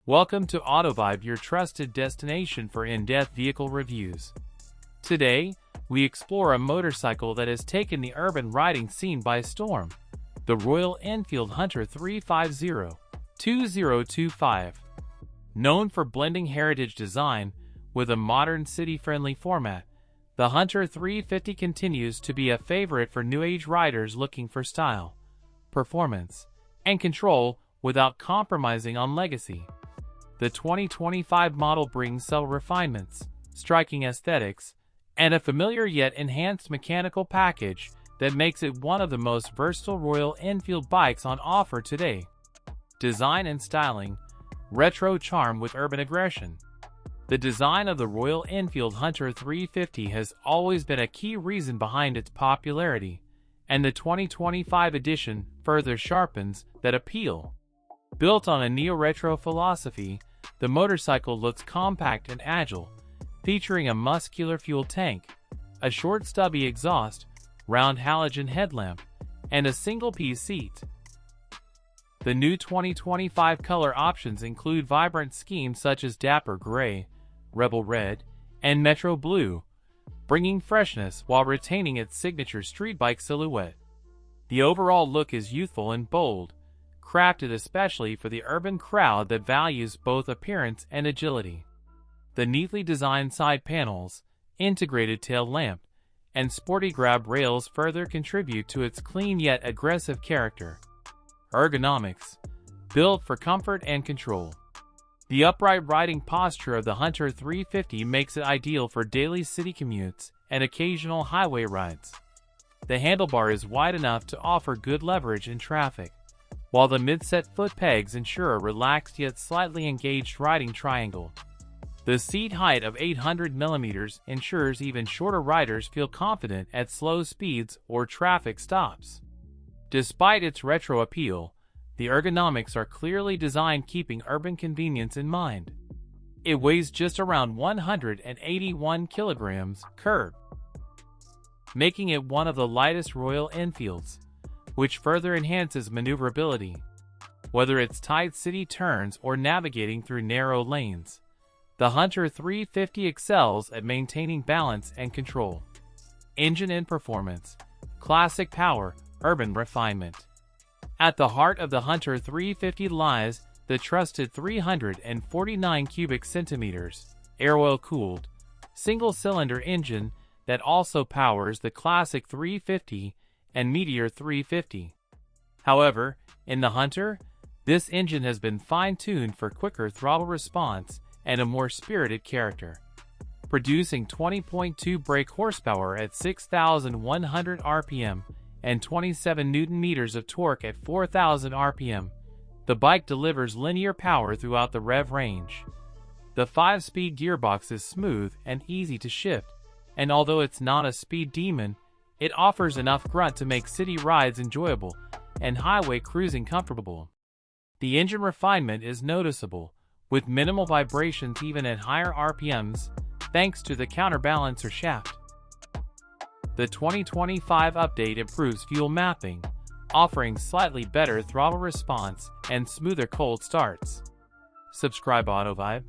Welcome to AutoVibe, your trusted destination for in-depth vehicle reviews. Today, we explore a motorcycle that has taken the urban riding scene by storm, the Royal Enfield Hunter 350-2025. Known for blending heritage design with a modern city-friendly format, the Hunter 350 continues to be a favorite for new-age riders looking for style, performance, and control without compromising on legacy. The 2025 model brings subtle refinements, striking aesthetics, and a familiar yet enhanced mechanical package that makes it one of the most versatile Royal Enfield bikes on offer today. Design and styling, retro charm with urban aggression. The design of the Royal Enfield Hunter 350 has always been a key reason behind its popularity, and the 2025 edition further sharpens that appeal. Built on a neo-retro philosophy, the motorcycle looks compact and agile, featuring a muscular fuel tank, a short stubby exhaust, round halogen headlamp, and a single-piece seat. The new 2025 color options include vibrant schemes such as Dapper Gray, Rebel Red, and Metro Blue, bringing freshness while retaining its signature street bike silhouette. The overall look is youthful and bold, crafted especially for the urban crowd that values both appearance and agility. The neatly designed side panels, integrated tail lamp, and sporty grab rails further contribute to its clean yet aggressive character. Ergonomics, built for comfort and control. The upright riding posture of the Hunter 350 makes it ideal for daily city commutes and occasional highway rides. The handlebar is wide enough to offer good leverage in traffic, while the mid-set foot pegs ensure a relaxed yet slightly engaged riding triangle. The seat height of 800 mm ensures even shorter riders feel confident at slow speeds or traffic stops. Despite its retro appeal, the ergonomics are clearly designed keeping urban convenience in mind. It weighs just around 181 kilograms curb, making it one of the lightest Royal Enfields, which further enhances maneuverability. Whether it's tight city turns or navigating through narrow lanes, the Hunter 350 excels at maintaining balance and control. Engine and performance, classic power, urban refinement. At the heart of the Hunter 350 lies the trusted 349 cubic centimeters, air-oil-cooled, single-cylinder engine that also powers the classic 350 and Meteor 350. However, in the Hunter, this engine has been fine-tuned for quicker throttle response and a more spirited character. Producing 20.2 brake horsepower at 6,100 RPM and 27 Nm of torque at 4,000 RPM, the bike delivers linear power throughout the rev range. The 5-speed gearbox is smooth and easy to shift, and although it's not a speed demon, it offers enough grunt to make city rides enjoyable and highway cruising comfortable. The engine refinement is noticeable, with minimal vibrations even at higher RPMs, thanks to the counterbalancer shaft. The 2025 update improves fuel mapping, offering slightly better throttle response and smoother cold starts. Subscribe AutoVibe.